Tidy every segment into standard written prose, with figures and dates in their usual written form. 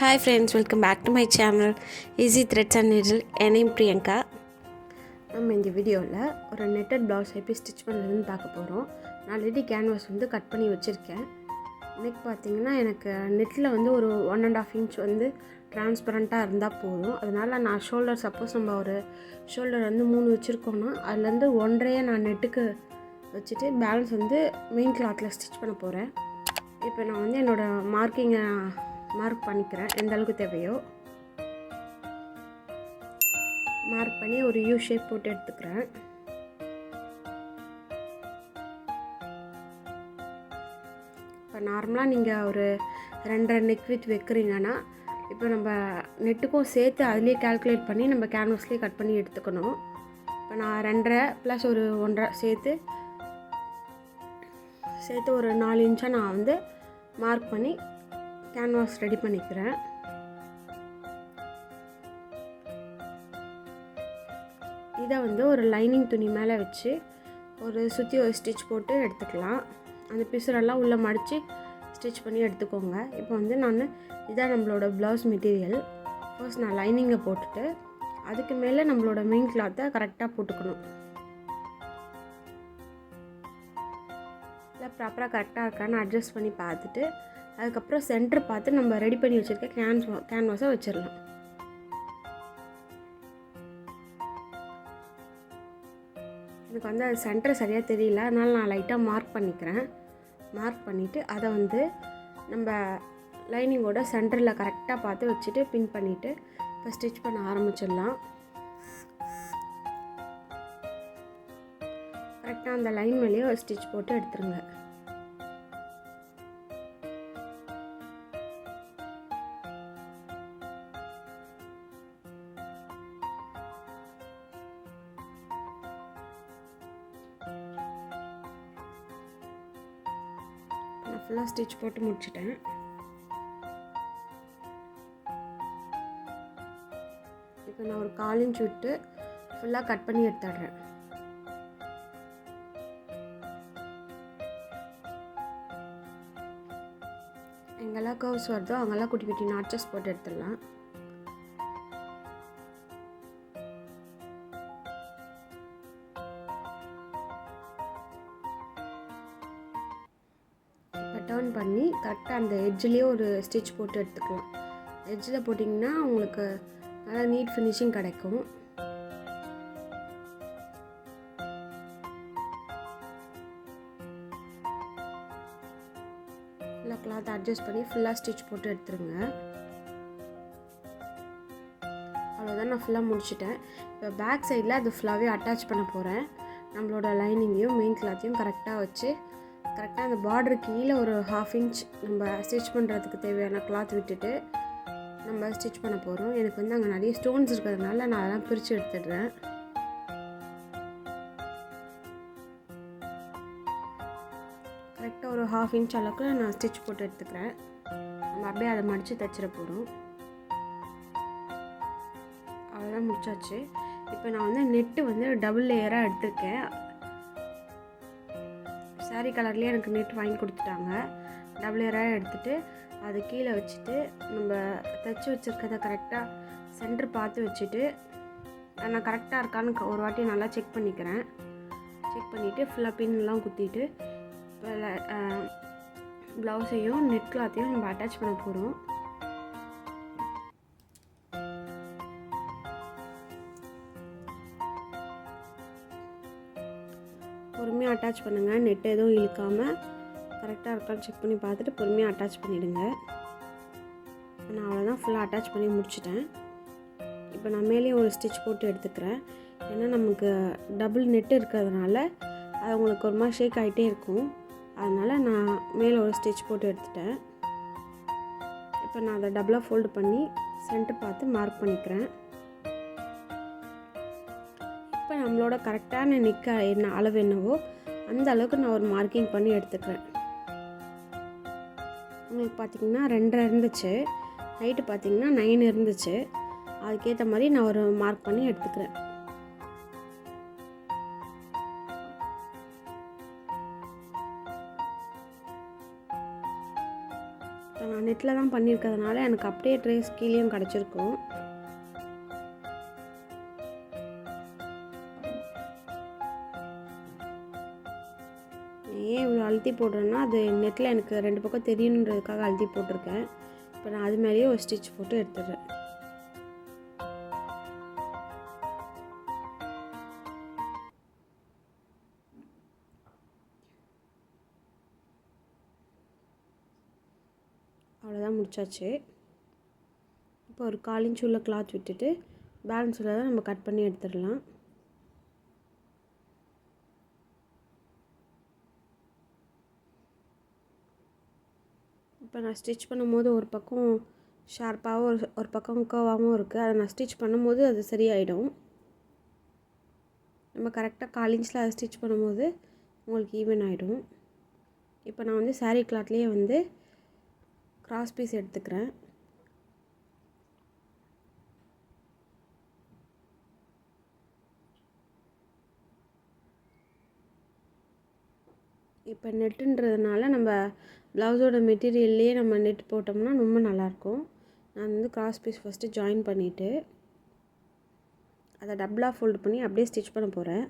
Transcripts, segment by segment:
Hi friends, welcome back to my channel Easy Threads and Needle. என் பிரியங்கா. நம்ம இந்த வீடியோவில் ஒரு நெட்டட் ப்ளவுஸ் எப்படி ஸ்டிச் பண்ணுறதுன்னு பார்க்க போகிறோம். நான் ஆல்ரெடி கேன்வாஸ் கட் பண்ணி வச்சுருக்கேன். இன்றைக்கி பார்த்தீங்கன்னா எனக்கு நெட்டில் ஒரு 1.5 inch டிரான்ஸ்பரண்ட்டாக இருந்தால் போதும். அதனால் நான் ஷோல்டர் சப்போஸ் நம்ம ஒரு ஷோல்டர் 3 வச்சுருக்கோன்னா அதுலேருந்து 1.5 நான் நெட்டுக்கு வச்சுட்டு பேலன்ஸ் மெயின் கிளாத்தில் ஸ்டிச் பண்ண போகிறேன். இப்போ நான் என்னோடய மார்க்கிங்கை மார்க் பண்ணிக்கிறேன். எந்த அளவுக்கு தேவையோ மார்க் பண்ணி ஒரு யூ ஷேப் போட்டு எடுத்துக்கிறேன். இப்போ நார்மலாக நீங்கள் ஒரு 2.5 நெக் வித் வைக்கிறீங்கன்னா இப்போ நம்ம நெட்டுக்கும் சேர்த்து அதுலேயே கால்குலேட் பண்ணி நம்ம கேன்வாஸ்லேயே கட் பண்ணி எடுத்துக்கணும். இப்போ நான் 2.5 ப்ளஸ் ஒரு 1.5 சேர்த்து ஒரு 4 இன்ச்சாக நான் மார்க் பண்ணி கேன்வாஸ் ரெடி பண்ணிக்கிறேன். இதை ஒரு லைனிங் துணி மேலே வச்சு சுற்றி ஒரு ஸ்டிச் போட்டு எடுத்துக்கலாம். அந்த பிசுரெல்லாம் உள்ளே மடித்து ஸ்டிச் பண்ணி எடுத்துக்கோங்க. இப்போ நான் இதான் நம்மளோட ப்ளவுஸ் மெட்டீரியல். ஃபர்ஸ்ட் நான் லைனிங்கை போட்டுட்டு அதுக்கு மேலே நம்மளோட மெயின் கிளாத்தை கரெக்டாக போட்டுக்கணும். இல்லை ப்ராப்பராக கரெக்டாக இருக்கான்னு அட்ஜஸ்ட் பண்ணி பார்த்துட்டு அதுக்கப்புறம் சென்டர் பார்த்து நம்ம ரெடி பண்ணி வச்சுருக்க கேன்வாஸை வச்சிடலாம். எனக்கு அது சென்டர் சரியாக தெரியல, அதனால் நான் லைட்டாக மார்க் பண்ணிக்கிறேன். மார்க் பண்ணிவிட்டு அதை நம்ம லைனிங்கோட சென்டரில் கரெக்டாக பார்த்து வச்சுட்டு பின் பண்ணிவிட்டு இப்போ ஸ்டிச் பண்ண ஆரம்பிச்சிடலாம். கரெக்டாக அந்த லைன் மேலேயே ஒரு ஸ்டிச் போட்டு எடுத்துருங்க. நான் ஃபுல்லாக ஸ்டிச் போட்டு முடிச்சிட்டேன். இப்போ நான் ஒரு 1/4 inch விட்டு ஃபுல்லாக கட் பண்ணி எடுத்துடுறேன். எங்கெல்லாம் கர்வ்ஸ் வருதோ அங்கெல்லாம் குட்டி குட்டி நாட்சஸ் போட்டு எடுத்துடலாம். டர்ன் பண்ணி கரெக்டாக அந்த எட்ஜ்லேயே ஒரு ஸ்டிச் போட்டு எடுத்துக்கலாம். எட்ஜில் போட்டிங்கன்னா உங்களுக்கு நல்லா நீட் ஃபினிஷிங் கிடைக்கும். ஃபுல்லாக கிளாத் அட்ஜஸ்ட் பண்ணி ஃபுல்லாக ஸ்டிச் போட்டு எடுத்துருங்க. அவ்வளோதான், நான் ஃபுல்லாக முடிச்சிட்டேன். இப்போ பேக் சைடில் அது ஃபுல்லாகவே அட்டாச் பண்ண போகிறேன். நம்மளோட லைனிங்கையும் மெயின் கிளாத்தையும் கரெக்டாக வச்சு கரெக்டாக அந்த பார்டர் கீழே ஒரு 1/2 inch நம்ம ஸ்டிச் பண்ணுறதுக்கு தேவையான கிளாத் விட்டுட்டு நம்ம ஸ்டிச் பண்ண போகிறோம். எனக்கு அங்கே நிறைய ஸ்டோன்ஸ் இருக்கிறதுனால நான் அதெல்லாம் பிரித்து எடுத்துடுறேன். கரெக்டாக ஒரு 1/2 inch அளவுக்கு நான் ஸ்டிச் போட்டு எடுத்துக்கிறேன். நம்ம அப்படியே அதை மடித்து தைச்சிட போகிறோம். அவ்வளோதான், முடிச்சாச்சு. இப்போ நான் நெட்டு டபுள் லேயராக எடுத்திருக்கேன். சாரீ கலர்லேயே எனக்கு நெட் வாங்கி கொடுத்துட்டாங்க. டபுள் லேயராக எடுத்துகிட்டு அது கீழே வச்சுட்டு நம்ம தைச்சி வச்சுருக்கதை கரெக்டாக சென்டர் பார்த்து வச்சுட்டு நான் கரெக்டாக இருக்கான்னு ஒரு வாட்டி நல்லா செக் பண்ணிக்கிறேன். செக் பண்ணிவிட்டு ஃபுல்லாக பின்லாம் குத்திட்டு ப்ளவுஸையும் நெட் கிளாத்தையும் நம்ம அட்டாச் பண்ண போகிறோம். பொறுமையாக அட்டாச் பண்ணுங்கள். நெட் எதுவும் இழுக்காமல் கரெக்டாக இருக்கான்னு செக் பண்ணி பார்த்துட்டு பொறுமையாக அட்டாச் பண்ணிவிடுங்க. நான் அவ்வளோதான், ஃபுல்லாக அட்டாச் பண்ணி முடிச்சிட்டேன். இப்போ நான் மேலேயும் ஒரு ஸ்டிச் போட்டு எடுத்துக்கிறேன். ஏன்னா நமக்கு டபுள் நெட்டு இருக்கிறதுனால அது உங்களுக்கு ஒரு மாதிரி ஷேக் ஆகிட்டே இருக்கும். அதனால் நான் மேலே ஒரு ஸ்டிச் போட்டு எடுத்துட்டேன். இப்போ நான் அதை டபுளாக ஃபோல்டு பண்ணி சென்டர் பார்த்து மார்க் பண்ணிக்கிறேன். இப்போ நம்மளோட கரெக்டான நெக் என்ன அளவு என்னவோ அந்த அளவுக்கு நான் ஒரு மார்க்கிங் பண்ணி எடுத்துக்கிறேன். உங்களுக்கு பார்த்திங்கன்னா 2.5 இருந்துச்சு, ஹைட்டு பார்த்திங்கன்னா 9 இருந்துச்சு. அதுக்கேற்ற மாதிரி நான் ஒரு மார்க் பண்ணி எடுத்துக்கிறேன். இப்போ நான் நெட்டில் தான் பண்ணியிருக்கிறதுனால எனக்கு அப்படியே ட்ரேஸ் கீழேயும் கிடச்சிருக்கும். ஏன் இவ்வளோ அழுத்தி போடுறேன்னா, அது நெட்டில் எனக்கு 2 பக்கம் தெரியணுன்றதுக்காக அழுத்தி போட்டிருக்கேன். இப்போ நான் அது மேலேயே ஒரு ஸ்டிச் போட்டு எடுத்துடுறேன். அவ்வளோதான், முடிச்சாச்சு. இப்போ ஒரு 1/4 இன்ச் உள்ள கிளாத் விட்டுட்டு பேலன்ஸ் உள்ளதை நம்ம கட் பண்ணி எடுத்துடலாம். இப்போ நான் ஸ்டிச் பண்ணும்போது ஒரு பக்கம் ஷார்ப்பாகவும் ஒரு பக்கம் கர்வாகவும் இருக்குது. அதை நான் ஸ்டிச் பண்ணும்போது அது சரியாயிடும். நம்ம கரெக்டாக 1/4 இன்ச்சில் அதை ஸ்டிச் பண்ணும்போது உங்களுக்கு ஈவன் ஆகிடும். இப்போ நான் வந்து சாரீ கிளாத்லேயே வந்து கிராஸ் பீஸ் எடுத்துக்கிறேன். இப்போ நெட்டுன்றதுனால நம்ம ப்ளவுஸோட மெட்டீரியல்லையே நம்ம நெட் போட்டோம்னா ரொம்ப நல்லாயிருக்கும். நான் வந்து கிராஸ் பீஸ் ஃபஸ்ட்டு ஜாயின் பண்ணிவிட்டு அதை டபுளாக ஃபோல்டு பண்ணி அப்படியே ஸ்டிச் பண்ண போகிறேன்.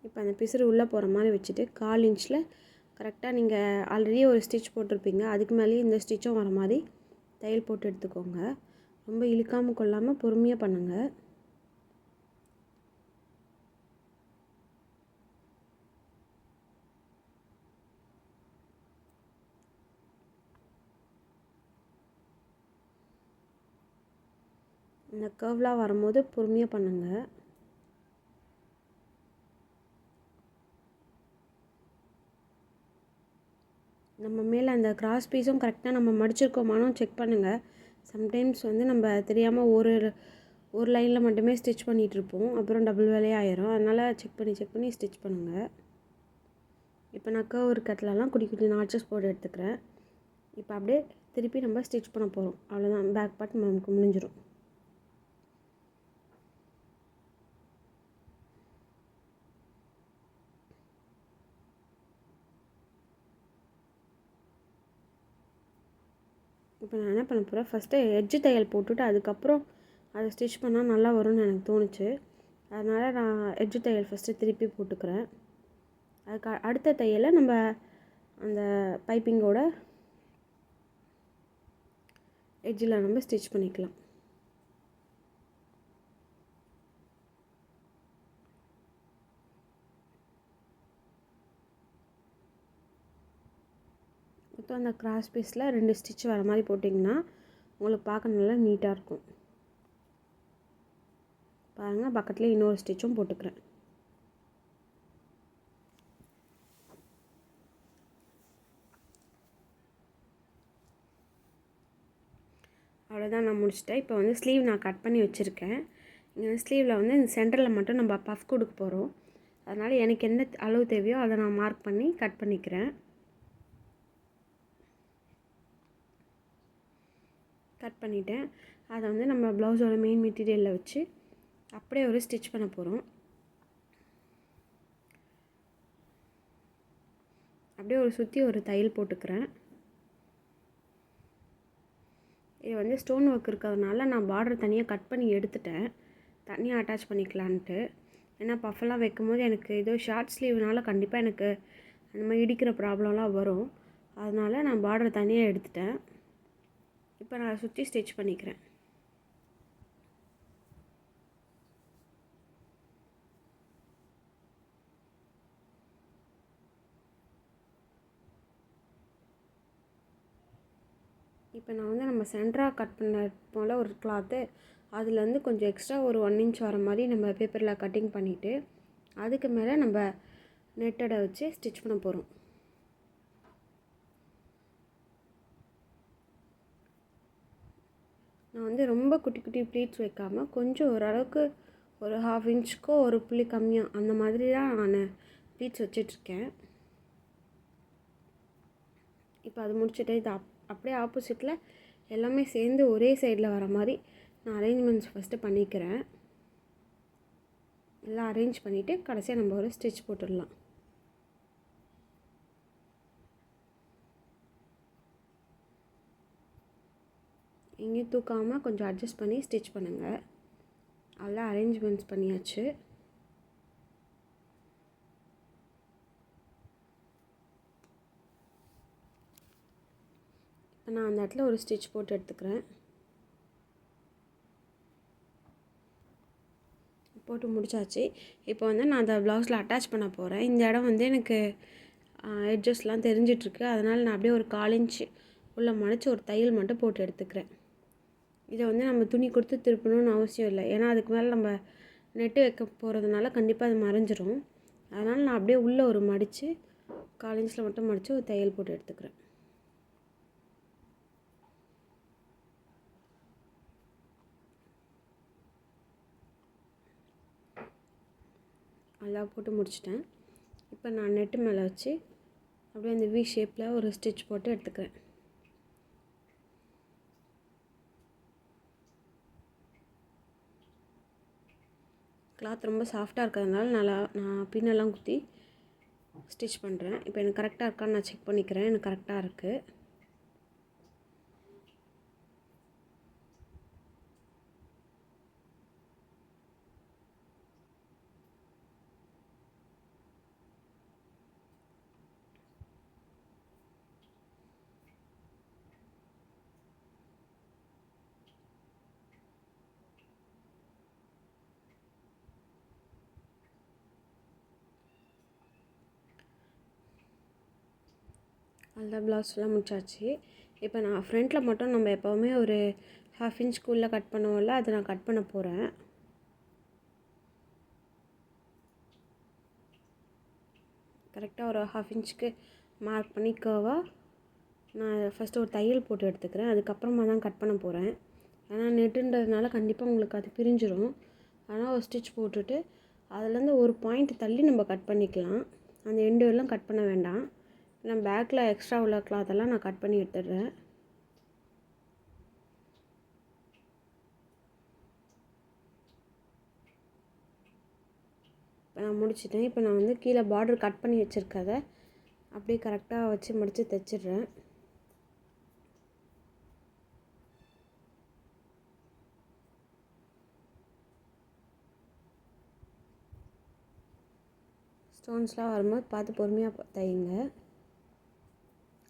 இப்போ அந்த பிசுறு உள்ளே போகிற மாதிரி வச்சுட்டு 1/4 இன்ச்சில் கரெக்டாக நீங்கள் ஆல்ரெடி ஒரு ஸ்டிச் போட்டிருப்பீங்க, அதுக்கு மேலேயே இந்த ஸ்டிச்சும் வர மாதிரி தையல் போட்டு எடுத்துக்கோங்க. ரொம்ப இழுக்காமல் கொள்ளாமல் பொறுமையாக பண்ணுங்கள். இந்த கர்வ்லாம் வரும்போது பொறுமையாக பண்ணுங்கள். நம்ம மேலே அந்த கிராஸ் பீஸும் கரெக்டாக நம்ம மடிச்சிருக்கோமானும் செக் பண்ணுங்கள். சம்டைம்ஸ் வந்து நம்ம தெரியாமல் ஒரு லைனில் மட்டுமே ஸ்டிச் பண்ணிகிட்ருப்போம், அப்புறம் டபுள் வேலையாக ஆயிரும். அதனால் செக் பண்ணி ஸ்டிச் பண்ணுங்கள். இப்போ நான் கர்வ் கட்லலாம் குட்டி குட்டி நாட்சஸ் போட்டு எடுத்துக்கிறேன். இப்போ அப்படியே திருப்பி நம்ம ஸ்டிச் பண்ண போகிறோம். அவ்வளோதான், பேக் பார்ட் நமக்கு முடிஞ்சிடும். இப்போ நான் என்ன பண்ண போகிறேன், ஃபஸ்ட்டு எட்ஜு தையல் போட்டுவிட்டு அதுக்கப்புறம் அதை ஸ்டிச் பண்ணால் நல்லா வரும்னு எனக்கு தோணுச்சு. அதனால் நான் எட்ஜு தையல் ஃபஸ்ட்டு திருப்பி போட்டுக்கிறேன். அதுக்கு அடுத்த தையலை நம்ம அந்த பைப்பிங்கோட எட்ஜில் நம்ம ஸ்டிச் பண்ணிக்கலாம். மொத்தம் அந்த கிராஸ் பீஸில் 2 ஸ்டிச் வர மாதிரி போட்டிங்கன்னா உங்களுக்கு பார்க்க நல்லா நீட்டாக இருக்கும். பாருங்கள், பக்கத்துலேயே இன்னொரு ஸ்டிச்சும் போட்டுக்கிறேன். அவ்வளோதான், நான் முடிச்சிட்டேன். இப்போ வந்து ஸ்லீவ் நான் கட் பண்ணி வச்சுருக்கேன். இங்கே ஸ்லீவில் வந்து இந்த சென்டரில் மட்டும் நம்ம பஃப் கொடுக்க போகிறோம். அதனால் எனக்கு என்ன அளவு தேவையோ அதை நான் மார்க் பண்ணி கட் பண்ணிக்கிறேன். கட் பண்ணிவிட்டேன். அதை வந்து நம்ம ப்ளவுஸோட மெயின் மெட்டீரியலில் வச்சு அப்படியே ஒரு ஸ்டிச் பண்ண போகிறோம். அப்படியே ஒரு சுற்றி ஒரு தையல் போட்டுக்கிறேன். இது வந்து ஸ்டோன் ஒர்க் இருக்கிறதுனால நான் பார்டர் தனியாக கட் பண்ணி எடுத்துட்டேன், தனியாக அட்டாச் பண்ணிக்கலான்ட்டு. ஏன்னா பஃபெல்லாம் வைக்கும்போது எனக்கு ஏதோ ஷார்ட் ஸ்லீவ்னால கண்டிப்பாக எனக்கு அந்த மாதிரி இடிக்கிற ப்ராப்ளம்லாம் வரும். அதனால் நான் பார்டர் தனியாக எடுத்துட்டேன். இப்போ நான் சுற்றி ஸ்டிச் பண்ணிக்கிறேன். இப்போ நான் வந்து நம்ம சென்டராக கட் பண்ண போல் ஒரு கிளாத்து, அதில் வந்து கொஞ்சம் எக்ஸ்ட்ரா ஒரு 1 இன்ச் வர மாதிரி நம்ம பேப்பரில் கட்டிங் பண்ணிவிட்டு அதுக்கு மேலே நம்ம நெட்டடை வச்சு ஸ்டிச் பண்ண போகிறோம். நான் வந்து ரொம்ப குட்டி குட்டி ப்ளீட்ஸ் வைக்காமல் கொஞ்சம் ஓரளவுக்கு ஒரு 1/2 இன்ச்சுக்கோ ஒரு புள்ளி கம்மியாக அந்த மாதிரி தான் நான் ப்ளீட்ஸ் வச்சிட்ருக்கேன். இப்போ அது முடிச்சுட்டு இது அப்படியே ஆப்போசிட்டில் எல்லாமே சேர்ந்து ஒரே சைடில் வர மாதிரி நான் அரேஞ்ச்மெண்ட்ஸ் ஃபஸ்ட்டு பண்ணிக்கிறேன். எல்லாம் அரேஞ்ச் பண்ணிவிட்டு கடைசியாக நம்ம ஒரு ஸ்டிச் போட்டுடலாம். எங்கேயும் தூக்காமல் கொஞ்சம் அட்ஜஸ்ட் பண்ணி ஸ்டிச் பண்ணுங்கள். அதெல்லாம் அரேஞ்ச்மெண்ட்ஸ் பண்ணியாச்சு. இப்போ நான் அந்த இடத்துல ஒரு ஸ்டிச் போட்டு எடுத்துக்கிறேன். போட்டு முடிச்சாச்சு. இப்போ வந்து நான் அந்த ப்ளவுஸில் அட்டாச் பண்ண போகிறேன். இந்த இடம் வந்து எனக்கு எட்ஜஸ்லாம் தெரிஞ்சிட்ருக்கு. அதனால் நான் அப்படியே ஒரு 1/4 இன்ச்சு உள்ள மடித்து ஒரு தையல் மட்டும் போட்டு எடுத்துக்கிறேன். இதை வந்து நம்ம துணி கொடுத்து திருப்பணும்னு அவசியம் இல்லை. ஏன்னா அதுக்கு மேலே நம்ம நெட்டு வைக்க போகிறதுனால கண்டிப்பாக அது மறைஞ்சிரும். அதனால் நான் அப்படியே உள்ளே ஒரு மடித்து 1/4 இன்ச்சில் மட்டும் மடித்து ஒரு தையல் போட்டு எடுத்துக்கிறேன். நல்லா போட்டு முடிச்சிட்டேன். இப்போ நான் நெட்டு மேலே வச்சு அப்படியே அந்த வி ஷேப்பில் ஒரு ஸ்டிச் போட்டு எடுத்துக்கிறேன். கிளாத் ரொம்ப சாஃப்டாக இருக்கிறதுனால நான் பின்னெல்லாம் குத்தி ஸ்டிச் பண்ணுறேன். இப்போ எனக்கு கரெக்டாக இருக்கான்னு நான் செக் பண்ணிக்கிறேன். எனக்கு கரெக்டாக இருக்குது. நல்லா ப்ளவுஸ்லாம் முடிச்சாச்சு. இப்போ நான் ஃப்ரண்ட்டில் மட்டும் நம்ம எப்போவுமே ஒரு 1/2 இன்ச்சுக்குள்ளே கட் பண்ணுவோம்ல, அதை நான் கட் பண்ண போகிறேன். கரெக்டாக ஒரு 1/2 இன்ச்சுக்கு மார்க் பண்ணி கர்வாக நான் ஃபஸ்ட்டு ஒரு தையல் போட்டு எடுத்துக்கிறேன். அதுக்கப்புறமா தான் கட் பண்ண போகிறேன். ஏன்னா நெட்டுன்றதுனால கண்டிப்பாக உங்களுக்கு அது பிரிஞ்சிடும். ஆனால் ஒரு ஸ்டிச் போட்டுட்டு அதுலேருந்து ஒரு பாயிண்ட் தள்ளி நம்ம கட் பண்ணிக்கலாம். அந்த எண்டு எல்லாம் கட் பண்ண வேண்டாம். நான் பேக்கில் எக்ஸ்ட்ரா உள்ள கிளாத்தெல்லாம் நான் கட் பண்ணி எடுத்துடுறேன். இப்போ நான் முடிச்சிட்டேன். இப்போ நான் வந்து கீழே பார்டர் கட் பண்ணி வச்சுருக்கதை அப்படியே கரெக்டாக வச்சு மடித்து தைச்சிட்றேன். ஸ்டோன்ஸ்லாம் வரும்போது பார்த்து பொறுமையாக தையுங்க.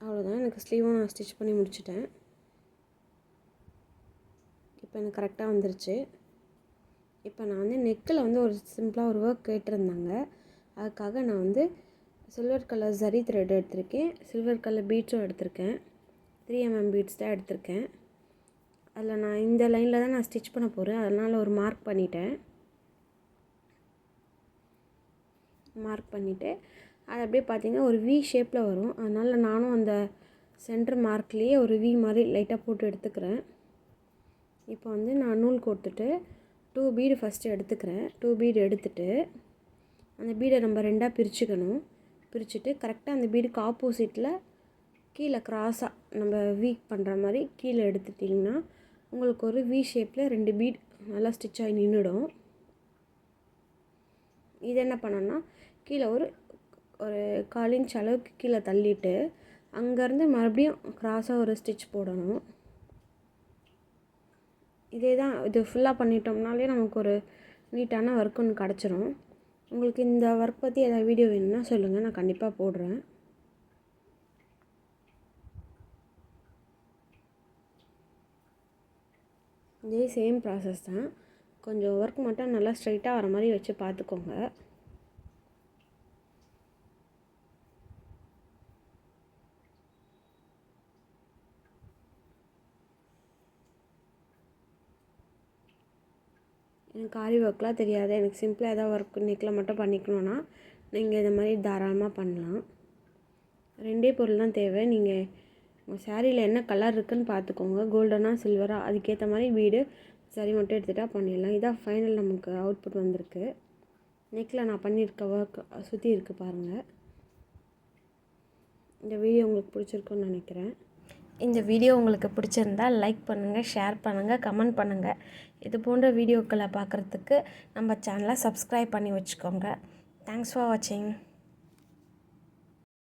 அவ்வளோதான். எனக்கு ஸ்லீவும் நான் ஸ்டிச் பண்ணி முடிச்சிட்டேன். இப்போ எனக்கு கரெக்டாக வந்துருச்சு. இப்போ நான் வந்து நெக்கில் வந்து ஒரு சிம்பிளாக ஒரு ஒர்க் கேட்டிருந்தாங்க. அதுக்காக நான் வந்து சில்வர் கலர் ஜரி த்ரெட் எடுத்திருக்கேன். சில்வர் கலர் பீட்ஸும் எடுத்திருக்கேன். 3mm பீட்ஸ் தான் எடுத்திருக்கேன். அதில் நான் இந்த லைனில் தான் நான் ஸ்டிச் பண்ண போகிறேன். அதனால் ஒரு மார்க் பண்ணிவிட்டு அது அப்படியே பார்த்திங்கன்னா ஒரு வி ஷேப்பில் வரும். அதனால் நானும் அந்த சென்டர் மார்க்லேயே ஒரு வி மாதிரி லைட்டாக போட்டு எடுத்துக்கிறேன். இப்போ வந்து நான் நூல் கோர்த்துட்டு 2 பீடு ஃபஸ்ட்டு எடுத்துக்கிறேன். 2 பீடு எடுத்துகிட்டு அந்த பீடை நம்ம 2ஆக பிரிச்சுக்கணும். பிரிச்சுட்டு கரெக்டாக அந்த பீடுக்கு ஆப்போசிட்டில் கீழே க்ராஸாக நம்ம வீக் பண்ணுற மாதிரி கீழே எடுத்துட்டிங்கன்னா உங்களுக்கு ஒரு வி ஷேப்பில் 2 பீட் நல்லா ஸ்டிச் ஆகி நின்றுடும். இது என்ன பண்ணோன்னா கீழே ஒரு 1/4 இன்ச் அளவுக்கு கீழே தள்ளிட்டு அங்கேருந்து மறுபடியும் க்ராஸாக ஒரு ஸ்டிச் போடணும். இதே தான் இது ஃபுல்லாக பண்ணிட்டோம்னாலே நமக்கு ஒரு நீட்டான ஒர்க் ஒன்று கிடச்சிரும். உங்களுக்கு இந்த ஒர்க் பற்றி ஏதாவது வீடியோ வேணும்னா சொல்லுங்கள், நான் கண்டிப்பாக போடுறேன். இதே சேம் ப்ராசஸ் தான். கொஞ்சம் ஒர்க் மட்டும் நல்லா ஸ்ட்ரைட்டாக வர மாதிரி வச்சு பார்த்துக்கோங்க. எனக்கு ஆரி ஒர்க்லாம் தெரியாது. எனக்கு சிம்பிளாக ஏதாவது ஒர்க் நெக்கில் மட்டும் பண்ணிக்கணுன்னா நீங்கள் இதை மாதிரி தாராளமாக பண்ணலாம். 2 பொருள் தான் தேவை. நீங்கள் உங்கள் சாரியில் என்ன கலர் இருக்குதுன்னு பார்த்துக்கோங்க. கோல்டனா சில்வராக அதுக்கேற்ற மாதிரி பீடு சரி மட்டும் எடுத்துகிட்டா பண்ணிடலாம். இதான் ஃபைனல் நமக்கு அவுட்புட் வந்திருக்கு. நெக்கில் நான் பண்ணியிருக்க ஒர்க் சுற்றி இருக்குது பாருங்கள். இந்த வீடியோ உங்களுக்கு பிடிச்சிருக்குன்னு நினைக்கிறேன். இந்த வீடியோ உங்களுக்கு பிடிச்சிருந்தால் லைக் பண்ணுங்கள், ஷேர் பண்ணுங்கள், கமெண்ட் பண்ணுங்கள். இது போன்ற வீடியோக்களை பார்க்குறதுக்கு நம்ம சேனலை சப்ஸ்கிரைப் பண்ணி வச்சுக்கோங்க. தேங்க்ஸ் ஃபார் வாட்சிங்.